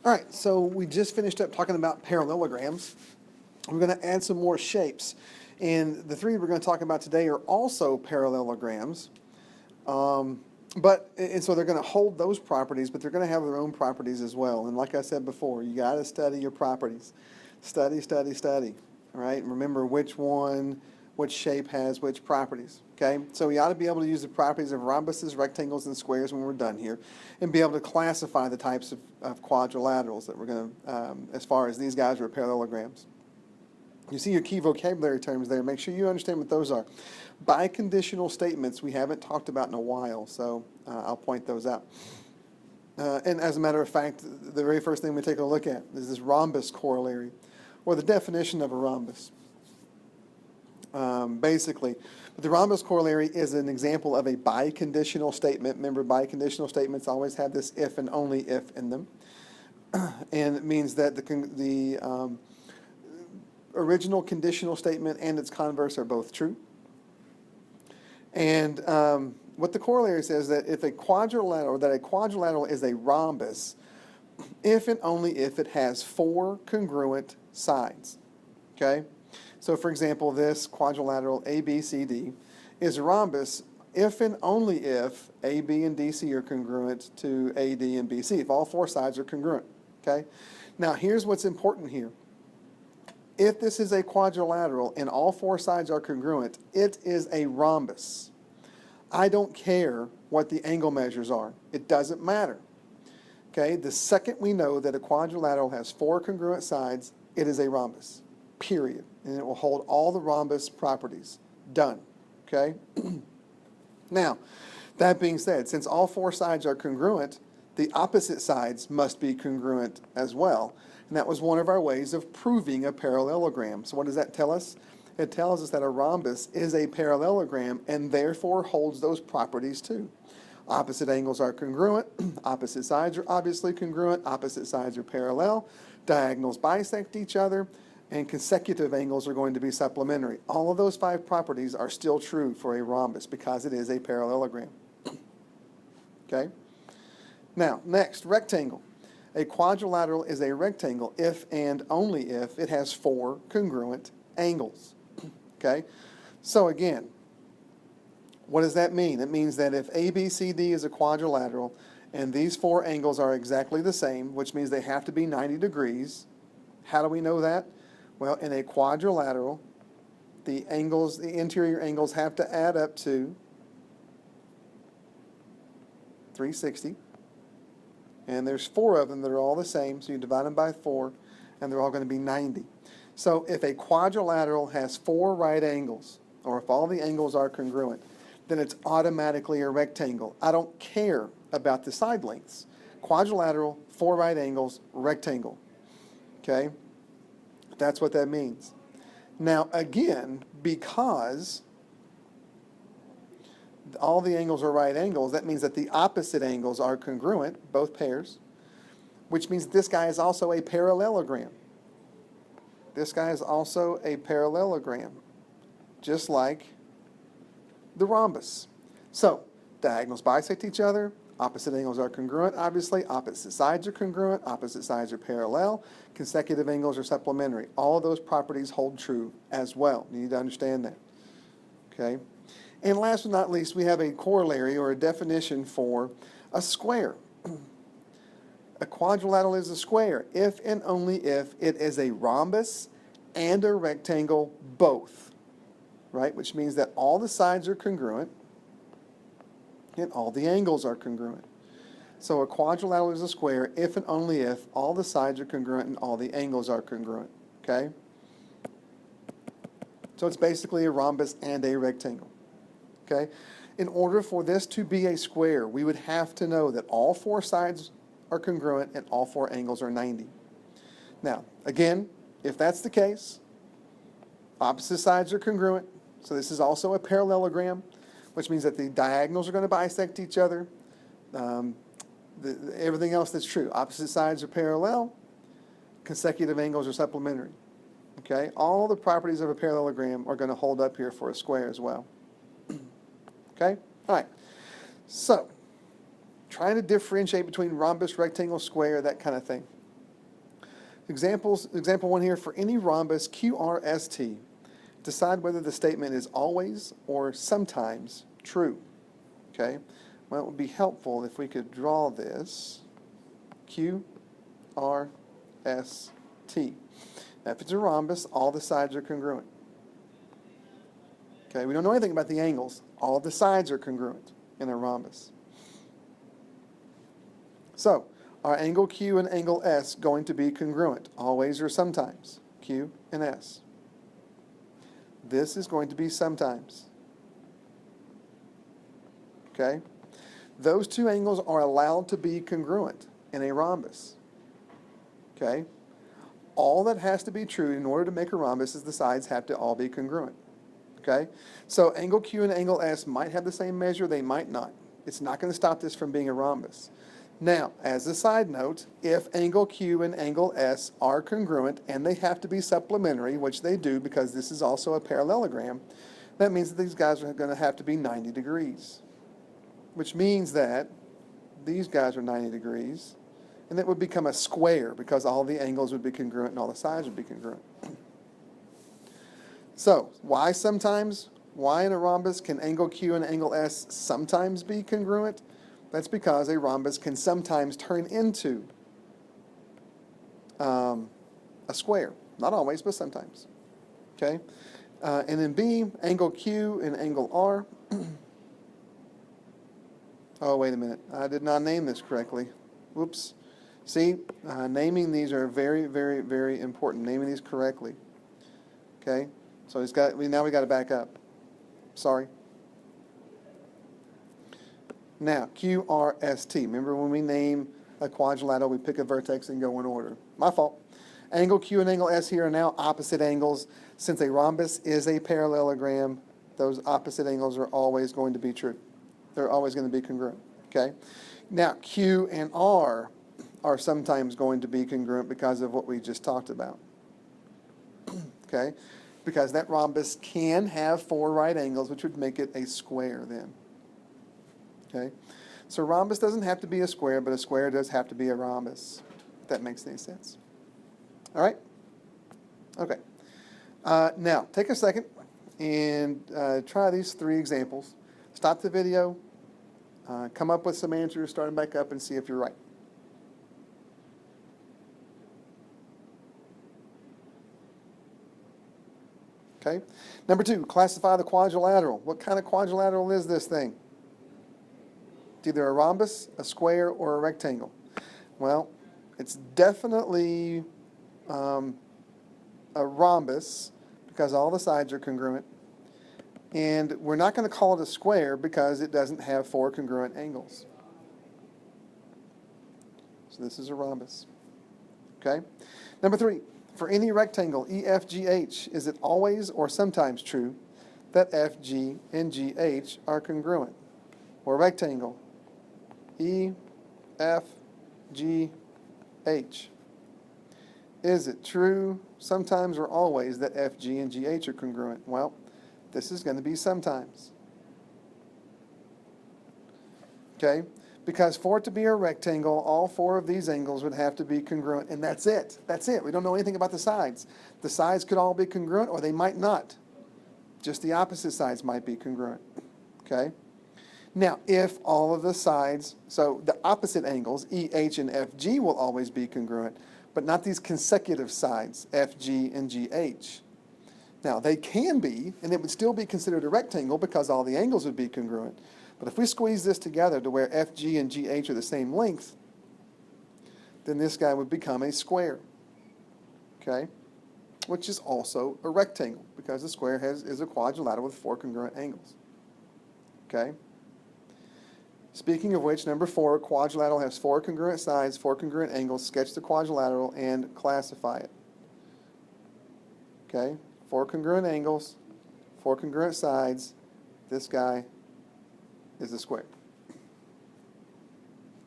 All right, so we just finished up talking about parallelograms. We're going to add some more shapes. And the three we're going to talk about today are also parallelograms. And so they're going to hold those properties, but they're going to have their own properties as well. And like I said before, you got to study your properties. Study, study, study. All right, and remember which shape has which properties. Okay, so we ought to be able to use the properties of rhombuses, rectangles, and squares when we're done here, and be able to classify the types of quadrilaterals that we're going to, as far as these guys are parallelograms. You see your key vocabulary terms there. Make sure you understand what those are. Biconditional statements we haven't talked about in a while, so I'll point those out. And as a matter of fact, the very first thing we take a look at is this rhombus corollary, or the definition of a rhombus. Basically, but the rhombus corollary is an example of a biconditional statement. Remember, biconditional statements always have this if and only if in them. And it means that the original conditional statement and its converse are both true. And what the corollary says that if a quadrilateral is a rhombus if and only if it has four congruent sides. Okay? So for example, this quadrilateral ABCD is a rhombus if and only if AB and DC are congruent to AD and BC, if all four sides are congruent. Okay? Now here's what's important here. If this is a quadrilateral and all four sides are congruent, it is a rhombus. I don't care what the angle measures are. It doesn't matter. Okay? The second we know that a quadrilateral has four congruent sides, it is a rhombus. Period. And it will hold all the rhombus properties. Done. Okay? Now, that being said, since all four sides are congruent, the opposite sides must be congruent as well. And that was one of our ways of proving a parallelogram. So what does that tell us? It tells us that a rhombus is a parallelogram and therefore holds those properties too. Opposite angles are congruent. Opposite sides are obviously congruent. Opposite sides are parallel. Diagonals bisect each other. And consecutive angles are going to be supplementary. All of those five properties are still true for a rhombus because it is a parallelogram. Okay? Now, next, rectangle. A quadrilateral is a rectangle if and only if it has four congruent angles. Okay? So again, what does that mean? It means that if ABCD is a quadrilateral and these four angles are exactly the same, which means they have to be 90 degrees, how do we know that? Well, in a quadrilateral, the interior angles have to add up to 360. And there's four of them that are all the same, so you divide them by 4, and they're all going to be 90. So if a quadrilateral has 4 right angles, or if all the angles are congruent, then it's automatically a rectangle. I don't care about the side lengths. Quadrilateral, 4 right angles, rectangle. Okay? That's what that means. Now, again, because all the angles are right angles, that means that the opposite angles are congruent, both pairs, which means this guy is also a parallelogram. This guy is also a parallelogram, just like the rhombus. So, diagonals bisect each other, opposite angles are congruent, obviously, opposite sides are congruent, opposite sides are parallel, consecutive angles are supplementary. All of those properties hold true as well. You need to understand that. Okay? And last but not least, we have a corollary or a definition for a square. A quadrilateral is a square if and only if it is a rhombus and a rectangle both. Right? Which means that all the sides are congruent and all the angles are congruent. So a quadrilateral is a square if and only if all the sides are congruent and all the angles are congruent. Okay? So it's basically a rhombus and a rectangle. Okay? In order for this to be a square, we would have to know that all 4 sides are congruent and all 4 angles are 90. Now, again, if that's the case, opposite sides are congruent. So this is also a parallelogram, which means that the diagonals are going to bisect each other. Everything else that's true. Opposite sides are parallel. Consecutive angles are supplementary. Okay? All the properties of a parallelogram are going to hold up here for a square as well. Okay? All right. So, trying to differentiate between rhombus, rectangle, square, that kind of thing. Example 1 here, for any rhombus QRST, decide whether the statement is always or sometimes true. Okay? Well, it would be helpful if we could draw this QRST. Now, if it's a rhombus, all the sides are congruent. Okay, we don't know anything about the angles. All the sides are congruent in a rhombus. So, are angle Q and angle S going to be congruent, always or sometimes? Q and S. This is going to be sometimes. Okay? Those two angles are allowed to be congruent in a rhombus. Okay? All that has to be true in order to make a rhombus is the sides have to all be congruent. Okay? So angle Q and angle S might have the same measure, they might not. It's not going to stop this from being a rhombus. Now, as a side note, if angle Q and angle S are congruent and they have to be supplementary, which they do because this is also a parallelogram, that means that these guys are going to have to be 90 degrees. Which means that these guys are 90 degrees, and it would become a square because all the angles would be congruent and all the sides would be congruent. So, why sometimes? Why in a rhombus can angle Q and angle S sometimes be congruent? That's because a rhombus can sometimes turn into a square. Not always, but sometimes. Okay? And in B, angle Q and angle R. Oh, wait a minute. I did not name this correctly. Whoops. See, naming these are very, very, very important. Naming these correctly. Okay? So now we got to back up. Sorry. Now, QRST. Remember when we name a quadrilateral, we pick a vertex and go in order. My fault. Angle Q and angle S here are now opposite angles. Since a rhombus is a parallelogram, those opposite angles are always going to be true. They're always going to be congruent. Okay? Now, Q and R are sometimes going to be congruent because of what we just talked about. Okay? Because that rhombus can have 4 right angles, which would make it a square then. Okay? So rhombus doesn't have to be a square, but a square does have to be a rhombus, if that makes any sense. All right? Okay. Now, take a second and try these 3 examples. Stop the video, come up with some answers, start them back up, and see if you're right. Okay? Number 2, classify the quadrilateral. What kind of quadrilateral is this thing? It's either a rhombus, a square, or a rectangle. Well, it's definitely a rhombus because all the sides are congruent. And we're not going to call it a square because it doesn't have 4 congruent angles. So this is a rhombus. Okay? Number 3, for any rectangle EFGH, is it always or sometimes true that FG and GH are congruent? Or rectangle EFGH. Is it true sometimes or always that FG and GH are congruent? Well, this is going to be sometimes. Okay? Because for it to be a rectangle, all 4 of these angles would have to be congruent, and that's it. That's it. We don't know anything about the sides. The sides could all be congruent, or they might not. Just the opposite sides might be congruent. Okay? Now, if all of the sides, so the opposite angles, EH and FG, will always be congruent, but not these consecutive sides, FG and GH. Now, they can be, and it would still be considered a rectangle because all the angles would be congruent. But if we squeeze this together to where FG and GH are the same length, then this guy would become a square. Okay? Which is also a rectangle because the square is a quadrilateral with 4 congruent angles. Okay? Speaking of which, number 4, quadrilateral has 4 congruent sides, 4 congruent angles. Sketch the quadrilateral and classify it. Okay? 4 congruent angles, 4 congruent sides. This guy is a square.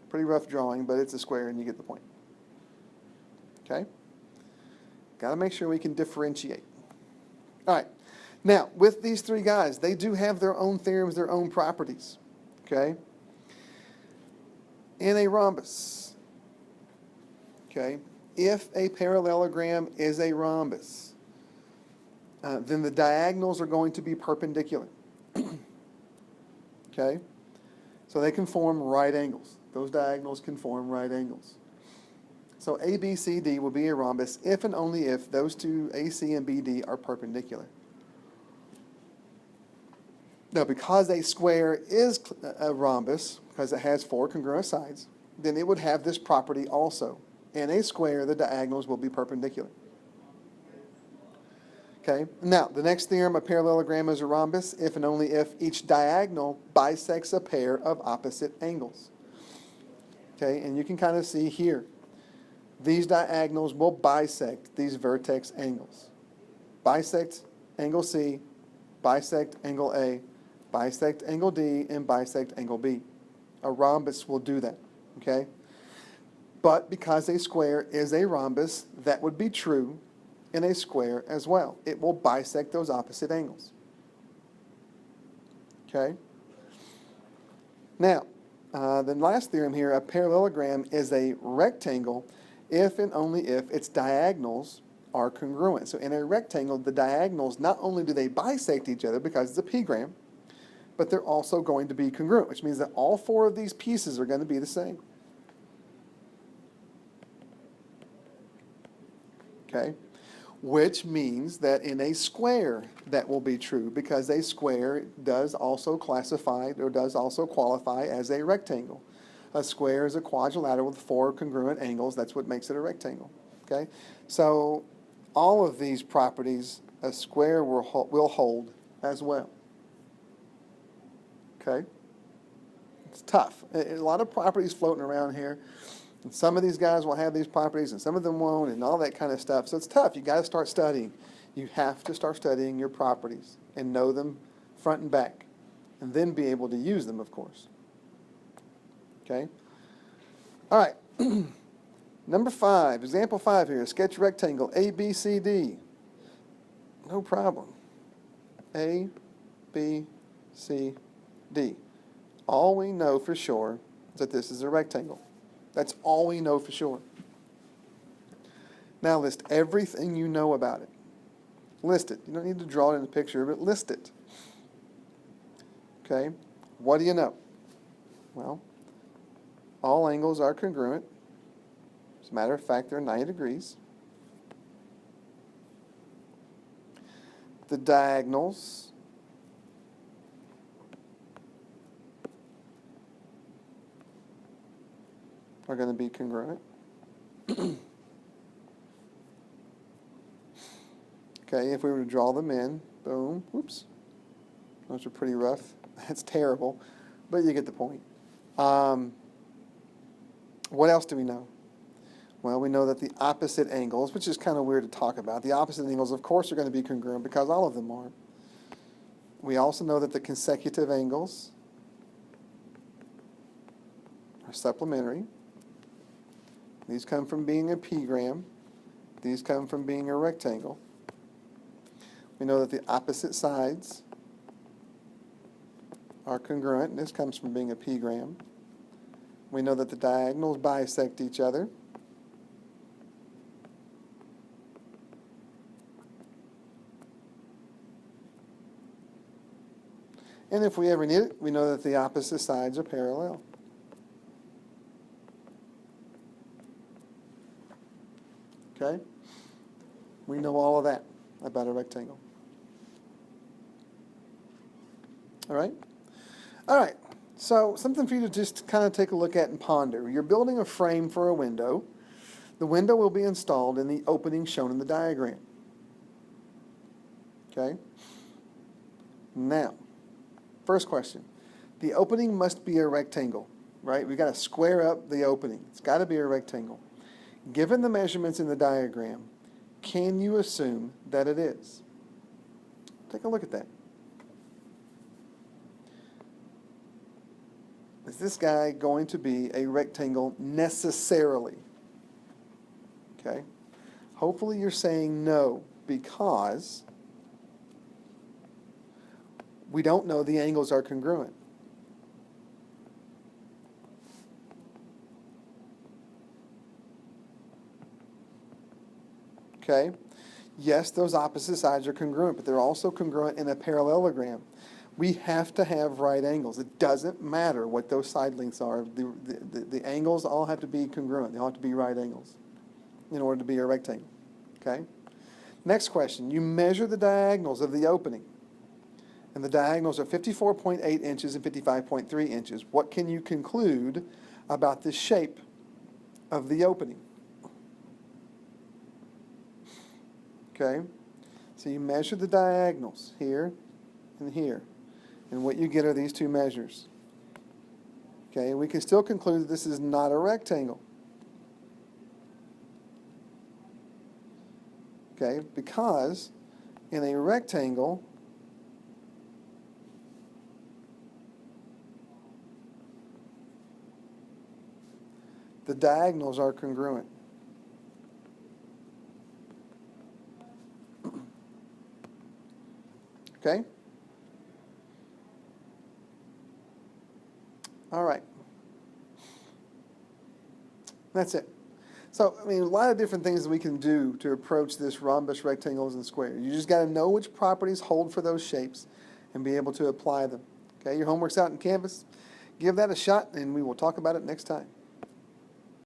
Pretty rough drawing, but it's a square and you get the point. Okay? Got to make sure we can differentiate. All right. Now, with these 3 guys, they do have their own theorems, their own properties. Okay? In a rhombus, okay, if a parallelogram is a rhombus, then the diagonals are going to be perpendicular. Okay? So they can form right angles. Those diagonals can form right angles. So ABCD will be a rhombus if and only if those two, AC and BD, are perpendicular. Now, because a square is a rhombus, because it has four congruent sides, then it would have this property also. In a square, the diagonals will be perpendicular. Okay? Now, the next theorem, a parallelogram is a rhombus if and only if each diagonal bisects a pair of opposite angles. Okay? And you can kind of see here, these diagonals will bisect these vertex angles. Bisect angle C, bisect angle A, bisect angle D, and bisect angle B. A rhombus will do that. Okay? But because a square is a rhombus, that would be true in a square as well. It will bisect those opposite angles. Okay? Now, the last theorem here, a parallelogram is a rectangle if and only if its diagonals are congruent. So in a rectangle, the diagonals, not only do they bisect each other because it's a p-gram, but they're also going to be congruent, which means that all four of these pieces are going to be the same. Okay? Which means that in a square that will be true, because a square does also classify or does also qualify as a rectangle. A square is a quadrilateral with four congruent angles. That's what makes it a rectangle. Okay? So all of these properties a square will hold as well. Okay? It's tough. A lot of properties floating around here. And some of these guys will have these properties and some of them won't and all that kind of stuff. So it's tough. You got to start studying. You have to start studying your properties and know them front and back and then be able to use them, of course. Okay? All right. Number 5, example 5 here. Sketch rectangle A, B, C, D. No problem. A, B, C, D. All we know for sure is that this is a rectangle. That's all we know for sure. Now list everything you know about it. List it. You don't need to draw it in a picture, but list it. Okay? What do you know? Well, all angles are congruent. As a matter of fact, they're 90 degrees. The diagonals are going to be congruent. Okay, if we were to draw them in, boom, whoops. Those are pretty rough. That's terrible, but you get the point. What else do we know? Well, we know that the opposite angles, which is kind of weird to talk about, the opposite angles, of course, are going to be congruent because all of them are. We also know that the consecutive angles are supplementary. These come from being a p-gram. These come from being a rectangle. We know that the opposite sides are congruent, and this comes from being a p-gram. We know that the diagonals bisect each other. And if we ever need it, we know that the opposite sides are parallel. Okay? We know all of that about a rectangle. All right? All right. So something for you to just kind of take a look at and ponder. You're building a frame for a window. The window will be installed in the opening shown in the diagram. Okay? Now, first question. The opening must be a rectangle, right? We've got to square up the opening. It's got to be a rectangle. Given the measurements in the diagram, can you assume that it is? Take a look at that. Is this guy going to be a rectangle necessarily? Okay. Hopefully you're saying no, because we don't know the angles are congruent. Okay? Yes, those opposite sides are congruent, but they're also congruent in a parallelogram. We have to have right angles. It doesn't matter what those side lengths are. The angles all have to be congruent. They all have to be right angles in order to be a rectangle. Okay? Next question. You measure the diagonals of the opening. And the diagonals are 54.8 inches and 55.3 inches. What can you conclude about the shape of the opening? Okay? So you measure the diagonals here and here. And what you get are these two measures. Okay? We can still conclude that this is not a rectangle. Okay? Because in a rectangle, the diagonals are congruent. Okay? All right. That's it. So, I mean, a lot of different things that we can do to approach this rhombus, rectangles, and squares. You just got to know which properties hold for those shapes and be able to apply them. Okay, your homework's out in Canvas. Give that a shot, and we will talk about it next time.